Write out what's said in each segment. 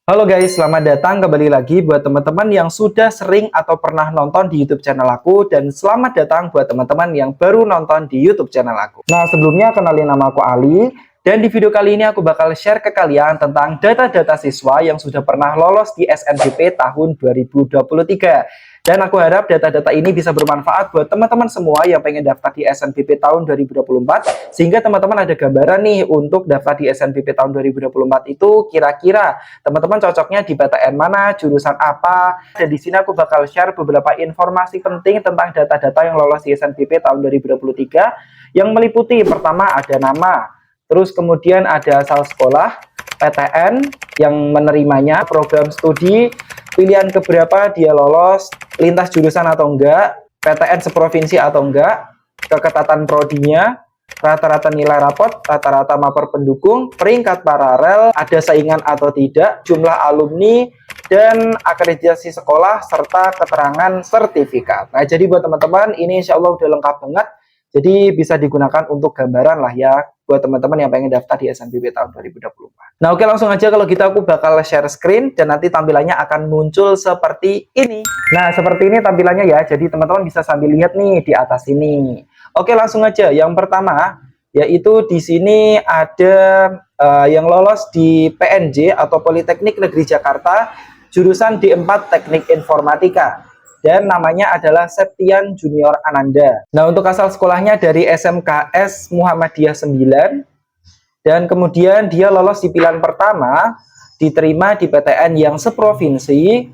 Halo guys, selamat datang kembali lagi buat teman-teman yang sudah sering atau pernah nonton di YouTube channel aku, dan selamat datang buat teman-teman yang baru nonton di YouTube channel aku. Nah, sebelumnya kenalin, nama aku Ali, dan di video kali ini aku bakal share ke kalian tentang data-data siswa yang sudah pernah lolos di SNBP tahun 2023. Dan aku harap data-data ini bisa bermanfaat buat teman-teman semua yang pengen daftar di SNBP tahun 2024, sehingga teman-teman ada gambaran nih untuk daftar di SNBP tahun 2024 itu kira-kira teman-teman cocoknya di PTN mana, jurusan apa. Dan di sini aku bakal share beberapa informasi penting tentang data-data yang lolos di SNBP tahun 2023, yang meliputi pertama ada nama, terus kemudian ada asal sekolah, PTN yang menerimanya, program studi, pilihan keberapa dia lolos, lintas jurusan atau enggak, PTN seprovinsi atau enggak, keketatan prodinya, rata-rata nilai rapot, rata-rata maper pendukung, peringkat paralel, ada saingan atau tidak, jumlah alumni, dan akreditasi sekolah, serta keterangan sertifikat. Nah, jadi buat teman-teman, ini insya Allah udah lengkap banget. Jadi bisa digunakan untuk gambaran lah ya, buat teman-teman yang pengen daftar di SNBP tahun 2024. Nah, oke, langsung aja kalau gitu aku bakal share screen, dan nanti tampilannya akan muncul seperti ini. Nah, seperti ini tampilannya ya, jadi teman-teman bisa sambil lihat nih di atas ini. Oke, langsung aja. Yang pertama, yaitu di sini ada yang lolos di PNJ atau Politeknik Negeri Jakarta, jurusan D4 Teknik Informatika. Dan namanya adalah Septian Junior Ananda. Nah, untuk asal sekolahnya dari SMKS Muhammadiyah 9. Dan kemudian dia lolos di pilihan pertama, diterima di PTN yang seprovinsi.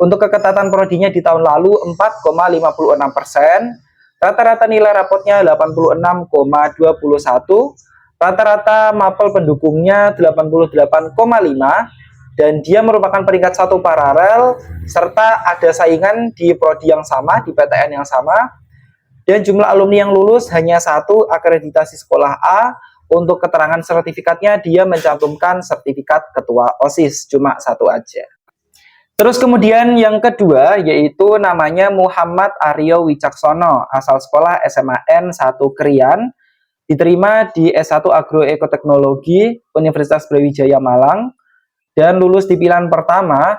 Untuk keketatan prodinya di tahun lalu 4,56%. Rata-rata nilai rapotnya 86,21, rata-rata mapel pendukungnya 88,5, dan dia merupakan peringkat 1 paralel, serta ada saingan di prodi yang sama, di PTN yang sama, dan jumlah alumni yang lulus hanya 1, akreditasi sekolah A. Untuk keterangan sertifikatnya dia mencantumkan sertifikat ketua OSIS, cuma 1 aja. Terus kemudian yang kedua yaitu namanya Muhammad Aryo Wicaksono, asal sekolah SMAN 1 Krian, diterima di S1 Agroekoteknologi Universitas Brawijaya Malang, dan lulus di pilihan pertama,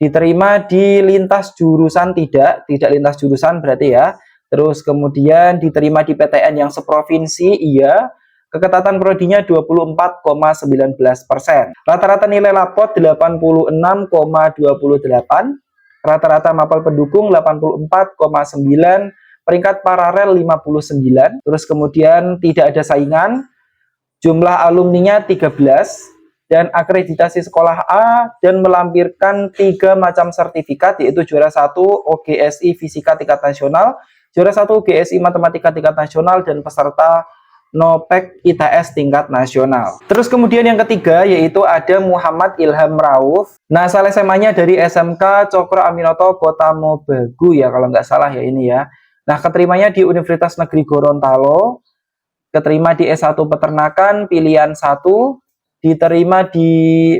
diterima di lintas jurusan tidak lintas jurusan berarti ya. Terus kemudian diterima di PTN yang seprovinsi, iya. Keketatan prodinya 24,19%. Rata-rata nilai rapot 86,28. Rata-rata mapel pendukung 84,9. Peringkat paralel 59. Terus kemudian tidak ada saingan. Jumlah alumninya 13. Dan akreditasi sekolah A, dan melampirkan 3 macam sertifikat, yaitu juara 1 OGSI Fisika tingkat nasional, juara 1 OGSI Matematika tingkat nasional, dan peserta NOPEK ITS tingkat nasional. Terus kemudian yang ketiga yaitu ada Muhammad Ilham Rauf. Nah, asal SMA-nya dari SMK Cokro Aminoto Kota Mobagu ya, kalau nggak salah ya ini ya. Nah, keterimanya di Universitas Negeri Gorontalo, keterima di S1 Peternakan pilihan 1, diterima di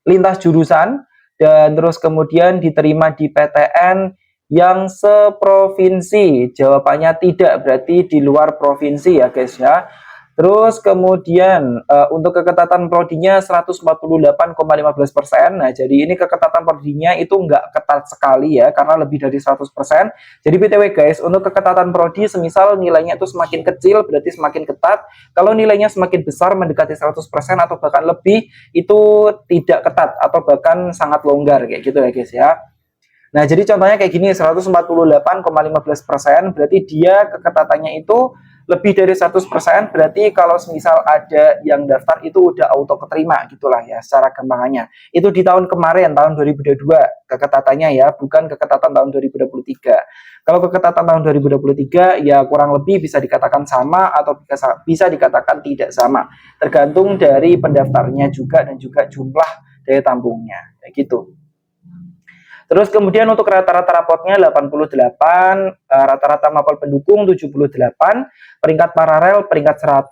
lintas jurusan, dan terus kemudian diterima di PTN yang seprovinsi. Jawabannya tidak, berarti di luar provinsi ya guys ya. Terus kemudian untuk keketatan prodinya 148,15%. Nah, jadi ini keketatan prodinya itu nggak ketat sekali ya, karena lebih dari 100%. Jadi BTW guys, untuk keketatan prodi semisal nilainya itu semakin kecil berarti semakin ketat. Kalau nilainya semakin besar mendekati 100% atau bahkan lebih, itu tidak ketat atau bahkan sangat longgar kayak gitu ya guys ya. Nah, jadi contohnya kayak gini, 148,15%, berarti dia keketatannya itu lebih dari 100%, berarti kalau misal ada yang daftar itu udah auto keterima gitulah ya secara gampangannya. Itu di tahun kemarin, tahun 2022 keketatannya ya, bukan keketatan tahun 2023. Kalau keketatan tahun 2023 ya kurang lebih bisa dikatakan sama atau bisa dikatakan tidak sama. Tergantung dari pendaftarnya juga dan juga jumlah daya tampungnya, kayak gitu. Terus kemudian untuk rata-rata rapotnya 88, rata-rata mapel pendukung 78, peringkat paralel peringkat 100,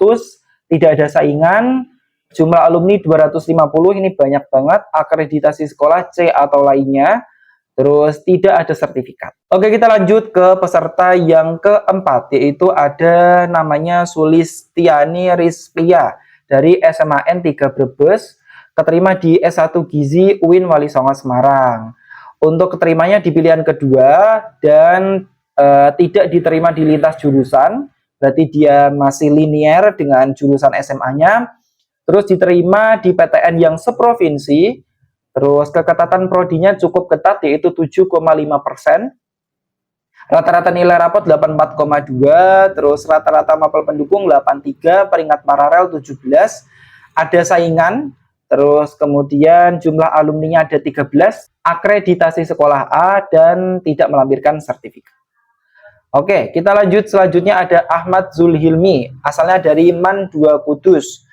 tidak ada saingan, jumlah alumni 250, ini banyak banget, akreditasi sekolah C atau lainnya, terus tidak ada sertifikat. Oke, kita lanjut ke peserta yang keempat, yaitu ada namanya Sulistiani Rizpia dari SMAN 3 Brebes, keterima di S1 Gizi UIN Wali Songo Semarang. Untuk keterimanya di pilihan kedua dan tidak diterima di lintas jurusan, berarti dia masih linier dengan jurusan SMA-nya. Terus diterima di PTN yang seprovinsi, terus keketatan prodinya cukup ketat yaitu 7,5%. Rata-rata nilai rapot 84,2, terus rata-rata mapel pendukung 83, peringkat paralel 17. Ada saingan, terus kemudian jumlah alumninya ada 13, akreditasi sekolah A dan tidak melampirkan sertifikat. Oke, kita lanjut. Selanjutnya ada Ahmad Zulhilmi, asalnya dari MAN 2 Kudus.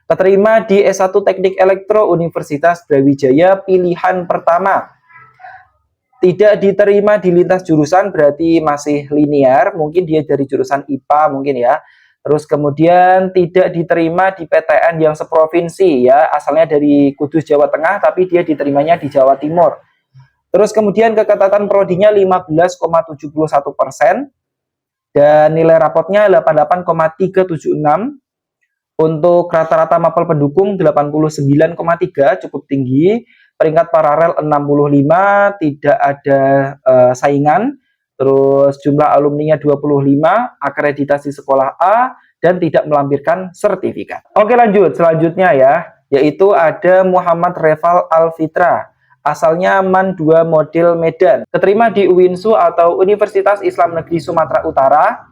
Keterima di S1 Teknik Elektro Universitas Brawijaya pilihan pertama. Tidak diterima di lintas jurusan, berarti masih linear, mungkin dia dari jurusan IPA mungkin ya. Terus kemudian tidak diterima di PTN yang seprovinsi ya, asalnya dari Kudus Jawa Tengah tapi dia diterimanya di Jawa Timur. Terus kemudian keketatan prodinya 15,71% dan nilai rapotnya 88,376. Untuk rata-rata mapel pendukung 89,3, cukup tinggi. Peringkat paralel 65, tidak ada saingan. Terus jumlah alumninya 25, akreditasi sekolah A dan tidak melampirkan sertifikat. Oke, lanjut. Selanjutnya ya, yaitu ada Muhammad Reval Alfitra. Asalnya MAN 2 Model Medan. Keterima di UINSU atau Universitas Islam Negeri Sumatera Utara.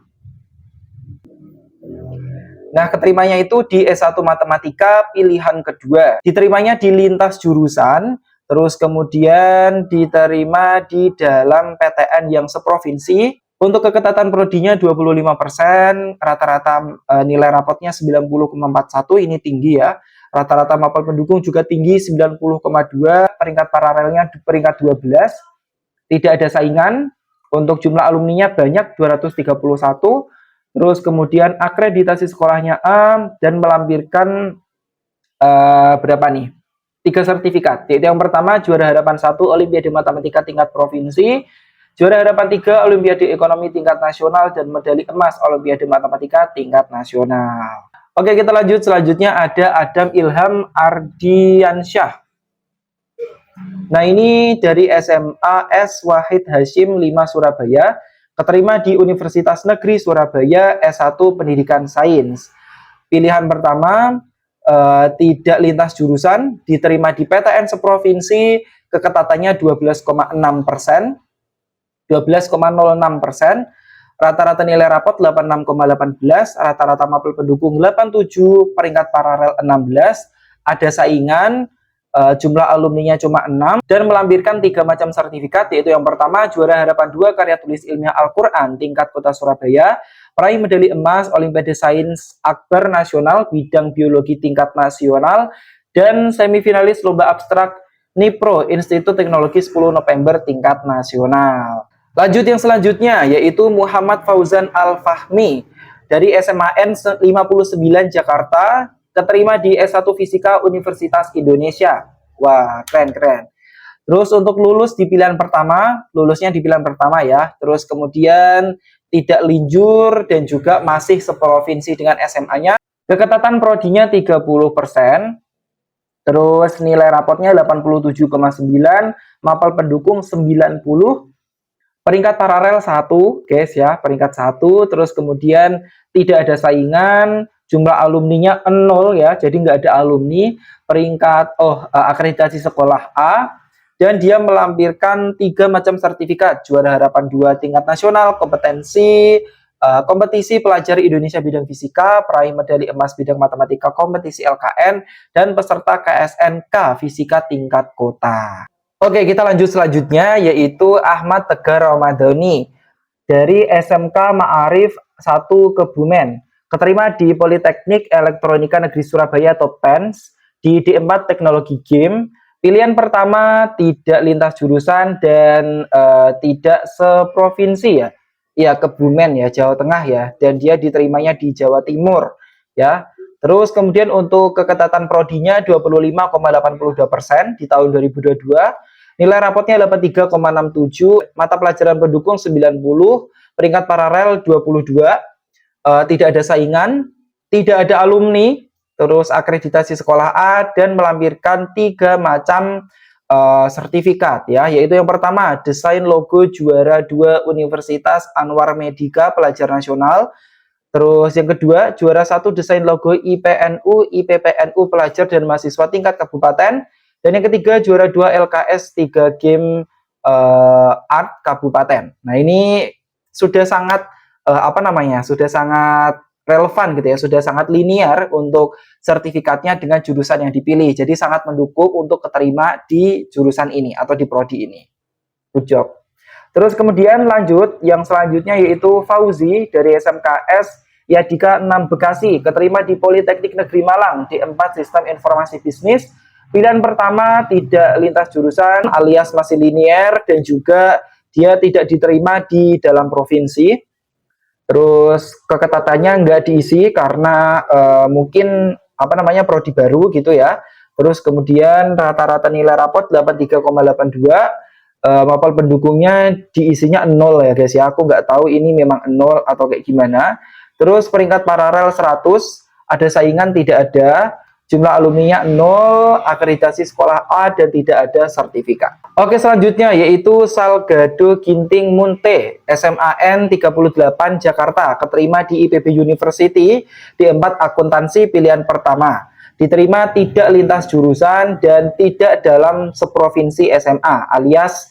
Nah, keterimanya itu di S1 Matematika pilihan kedua. Diterimanya di lintas jurusan, terus kemudian diterima di dalam PTN yang seprovinsi. Untuk keketatan prodinya 25%, rata-rata nilai rapotnya 90,41, ini tinggi ya. Rata-rata mapel pendukung juga tinggi 90,2, peringkat paralelnya peringkat 12. Tidak ada saingan. Untuk jumlah alumninya banyak 231. Terus kemudian akreditasi sekolahnya A dan melampirkan berapa nih? 3 sertifikat. Yaitu yang pertama juara harapan 1 Olimpiade Matematika tingkat provinsi, juara harapan 3 Olimpiade Ekonomi tingkat nasional dan medali emas Olimpiade Matematika tingkat nasional. Oke, kita lanjut. Selanjutnya ada Adam Ilham Ardiansyah. Nah, ini dari SMA S Wahid Hashim 5 Surabaya. Keterima di Universitas Negeri Surabaya S1 Pendidikan Sains. Pilihan pertama, tidak lintas jurusan, diterima di PTN seprovinsi, keketatannya 12,6%, 12,06%, rata-rata nilai rapot 86,18, rata-rata mapel pendukung 87, peringkat paralel 16, ada saingan, jumlah alumninya cuma 6 dan melampirkan 3 macam sertifikat, yaitu yang pertama juara harapan 2 karya tulis ilmiah Al-Quran tingkat kota Surabaya, peraih medali emas Olimpiade Sains Akbar Nasional bidang biologi tingkat nasional, dan semifinalis lomba abstrak NIPRO Institut Teknologi 10 November tingkat nasional. Lanjut yang selanjutnya yaitu Muhammad Fauzan Al-Fahmi dari SMAN 59 Jakarta. Keterima di S1 Fisika Universitas Indonesia. Wah, keren-keren. Terus untuk lulus di pilihan pertama, lulusnya di pilihan pertama ya. Terus kemudian tidak linjur dan juga masih seprovinsi dengan SMA-nya. Keketatan prodinya 30%. Terus nilai rapotnya 87,9, mapel pendukung 90. Peringkat paralel 1, guys ya, peringkat 1. Terus kemudian tidak ada saingan. Jumlah alumninya 0 ya, jadi nggak ada alumni. Peringkat akreditasi sekolah A, dan dia melampirkan 3 macam sertifikat: juara harapan 2 tingkat nasional, kompetisi pelajar Indonesia bidang fisika, peraih medali emas bidang matematika kompetisi LKN, dan peserta KSNK fisika tingkat kota. Oke, kita lanjut selanjutnya yaitu Ahmad Tegar Ramadhani dari SMK Ma'arif 1 Kebumen. Keterima di Politeknik Elektronika Negeri Surabaya atau PENS di D4 Teknologi Game. Pilihan pertama tidak lintas jurusan dan tidak seprovinsi ya. Ya, Kebumen ya, Jawa Tengah ya. Dan dia diterimanya di Jawa Timur ya. Terus kemudian untuk keketatan prodinya 25,82% di tahun 2022. Nilai rapotnya 83,67, mata pelajaran pendukung 90, peringkat paralel 22. Tidak ada saingan, tidak ada alumni, terus akreditasi sekolah A, dan melampirkan 3 macam sertifikat ya, yaitu yang pertama desain logo juara 2 Universitas Anwar Medika pelajar nasional. Terus yang kedua, juara 1 desain logo IPNU, IPPNU pelajar dan mahasiswa tingkat kabupaten. Dan yang ketiga, juara 2 LKS 3 game art kabupaten. Nah, ini sudah sangat sudah sangat relevan gitu ya, sudah sangat linear untuk sertifikatnya dengan jurusan yang dipilih. Jadi sangat mendukung untuk keterima di jurusan ini atau di prodi ini. Good job. Terus kemudian lanjut, yang selanjutnya yaitu Fauzi dari SMKS Yadika 6 Bekasi, keterima di Politeknik Negeri Malang di 4 Sistem Informasi Bisnis. Pilihan pertama tidak lintas jurusan alias masih linear, dan juga dia tidak diterima di dalam provinsi. Terus keketatannya nggak diisi karena mungkin prodi baru gitu ya. Terus kemudian rata-rata nilai rapot 83,82. Mapel pendukungnya diisinya 0 ya guys ya, aku nggak tahu ini memang 0 atau kayak gimana. Terus peringkat paralel 100, ada saingan tidak ada, jumlah alumninya 0, akreditasi sekolah A, dan tidak ada sertifikat. Oke, selanjutnya yaitu Salgado Ginting Munte, SMAN 38 Jakarta, keterima di IPB University di 4 akuntansi pilihan pertama. Diterima tidak lintas jurusan dan tidak dalam seprovinsi SMA, alias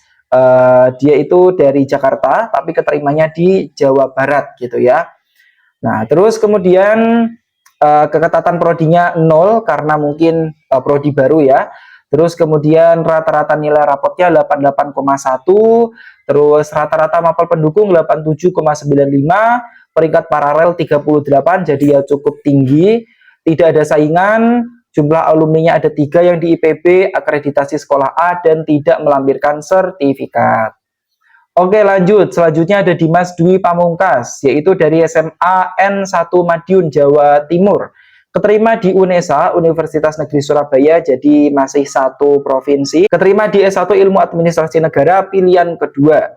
dia itu dari Jakarta tapi keterimanya di Jawa Barat gitu ya. Nah, terus kemudian keketatan prodinya 0 karena mungkin prodi baru ya. Terus kemudian rata-rata nilai rapotnya 88,1, terus rata-rata mapel pendukung 87,95, peringkat paralel 38, jadi ya cukup tinggi. Tidak ada saingan, jumlah alumninya ada 3 yang di IPB, akreditasi sekolah A, dan tidak melampirkan sertifikat. Oke, lanjut. Selanjutnya ada Dimas Dwi Pamungkas, yaitu dari SMA N1 Madiun, Jawa Timur. Keterima di UNESA, Universitas Negeri Surabaya, jadi masih satu provinsi. Keterima di S1 Ilmu Administrasi Negara, pilihan kedua.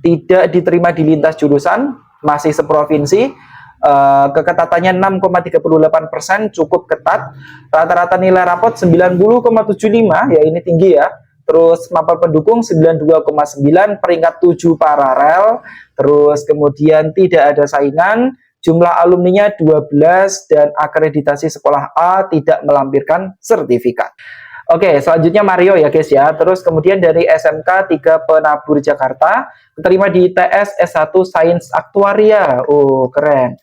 Tidak diterima di lintas jurusan, masih seprovinsi. Keketatannya 6,38%, cukup ketat. Rata-rata nilai rapot 90,75, ya ini tinggi ya. Terus mapel pendukung 92,9, peringkat 7 paralel. Terus kemudian tidak ada saingan, jumlah alumninya 12, dan akreditasi sekolah A, tidak melampirkan sertifikat. Oke, selanjutnya Mario ya guys ya. Terus kemudian dari SMK 3 Penabur Jakarta, keterima di ITS S1 Sains Aktuaria. Oh, keren.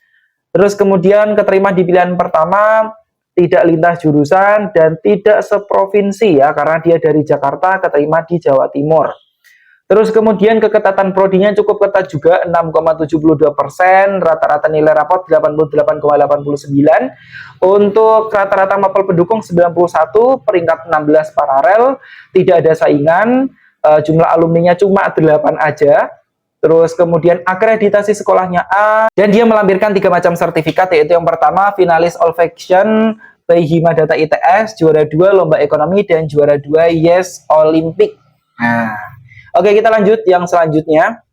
Terus kemudian keterima di pilihan pertama, tidak lintas jurusan dan tidak seprovinsi ya, karena dia dari Jakarta, keterima di Jawa Timur. Terus kemudian keketatan prodinya cukup ketat juga, 6,72%, rata-rata nilai rapot 88,89. Untuk rata-rata mapel pendukung 91, peringkat 16 paralel, tidak ada saingan, jumlah alumninya cuma 8 aja. Terus kemudian akreditasi sekolahnya A, dan dia melampirkan 3 macam sertifikat, yaitu yang pertama finalis All Faction by Himadata ITS, juara 2 lomba ekonomi, dan juara 2 Yes Olympic. Nah, oke, kita lanjut yang selanjutnya,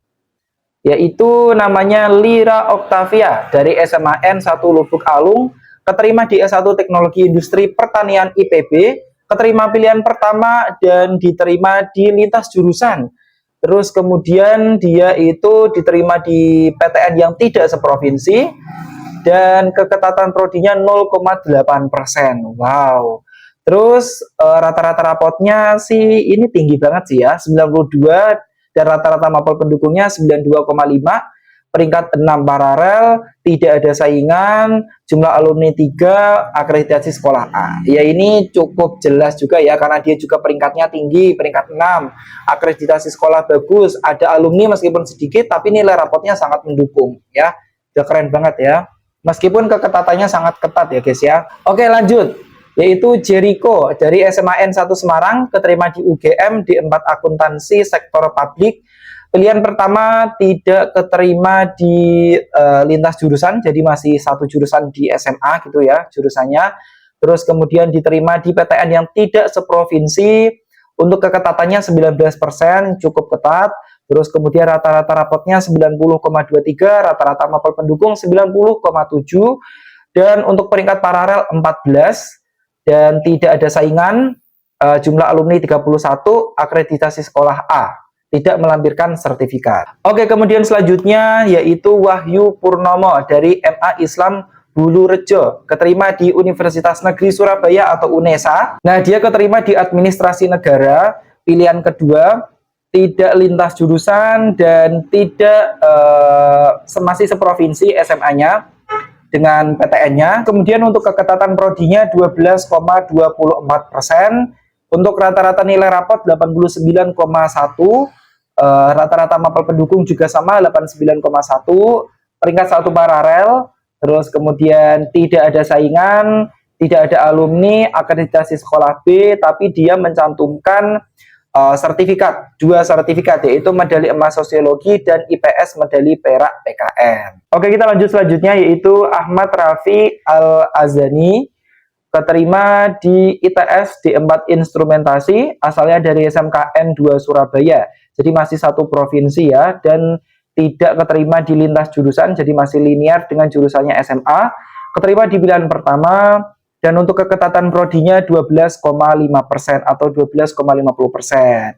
yaitu namanya Lira Octavia dari SMAN 1 Lubuk Alung, keterima di S1 Teknologi Industri Pertanian IPB, keterima pilihan pertama dan diterima di lintas jurusan. Terus kemudian dia itu diterima di PTN yang tidak seprovinsi, dan keketatan prodinya 0,8%. Wow. Terus rata-rata rapotnya sih ini tinggi banget sih ya, 92, dan rata-rata mapel pendukungnya 92,5, peringkat 6 paralel, tidak ada saingan, jumlah alumni 3, akreditasi sekolah A. Ya ini cukup jelas juga ya, karena dia juga peringkatnya tinggi, peringkat 6, akreditasi sekolah bagus, ada alumni meskipun sedikit, tapi nilai rapotnya sangat mendukung ya. Udah keren banget ya, meskipun keketatannya sangat ketat ya guys ya. Oke, lanjut, yaitu Jericho dari SMAN 1 Semarang, keterima di UGM di 4 akuntansi sektor publik. Pilihan pertama tidak keterima di lintas jurusan, jadi masih satu jurusan di SMA gitu ya jurusannya. Terus kemudian diterima di PTN yang tidak seprovinsi. Untuk keketatannya 19%, cukup ketat. Terus kemudian rata-rata rapotnya 90,23, rata-rata mapel pendukung 90,7, Dan untuk peringkat paralel 14 dan tidak ada saingan, jumlah alumni 31, akreditasi sekolah A, tidak melampirkan sertifikat. Oke, kemudian selanjutnya yaitu Wahyu Purnomo dari MA Islam Bulurejo, keterima di Universitas Negeri Surabaya atau UNESA. Nah, dia keterima di Administrasi Negara, pilihan kedua, tidak lintas jurusan dan tidak masih seprovinsi SMA-nya dengan PTN-nya. Kemudian untuk keketatan prodinya 12,24%. Untuk rata-rata nilai rapot 89,1, rata-rata mapel pendukung juga sama 89,1, peringkat 1 paralel, terus kemudian tidak ada saingan, tidak ada alumni, akreditasi sekolah B, tapi dia mencantumkan sertifikat, 2 sertifikat, yaitu medali emas sosiologi dan IPS medali perak PKN. Oke, kita lanjut selanjutnya yaitu Ahmad Rafi Al-Azani, keterima di ITS D4 Instrumentasi, asalnya dari SMKN 2 Surabaya, jadi masih satu provinsi ya, dan tidak keterima di lintas jurusan, jadi masih linear dengan jurusannya SMA, keterima di pilihan pertama, dan untuk keketatan prodinya 12,5% atau 12,50%.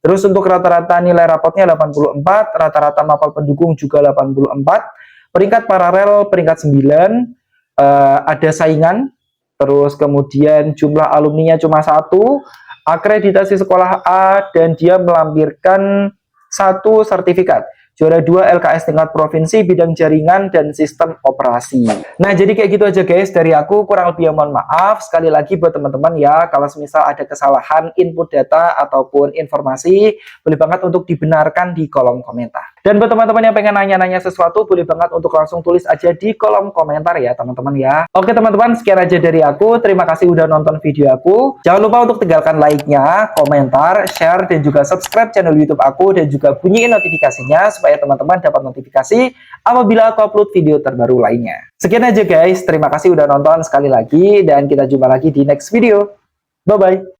Terus untuk rata-rata nilai rapotnya 84, rata-rata mapel pendukung juga 84, peringkat paralel peringkat 9, ada saingan. Terus kemudian jumlah alumninya cuma 1, akreditasi sekolah A, dan dia melampirkan 1 sertifikat. Juara 2 LKS tingkat provinsi bidang jaringan dan sistem operasi. Nah, jadi kayak gitu aja guys dari aku, kurang lebih mohon maaf. Sekali lagi buat teman-teman ya, kalau misal ada kesalahan input data ataupun informasi, boleh banget untuk dibenarkan di kolom komentar. Dan buat teman-teman yang pengen nanya-nanya sesuatu, boleh banget untuk langsung tulis aja di kolom komentar ya teman-teman ya. Oke teman-teman, sekian aja dari aku. Terima kasih udah nonton video aku. Jangan lupa untuk tinggalkan like-nya, komentar, share, dan juga subscribe channel YouTube aku, dan juga bunyiin notifikasinya supaya teman-teman dapat notifikasi apabila aku upload video terbaru lainnya. Sekian aja guys, terima kasih udah nonton sekali lagi, dan kita jumpa lagi di next video. Bye-bye.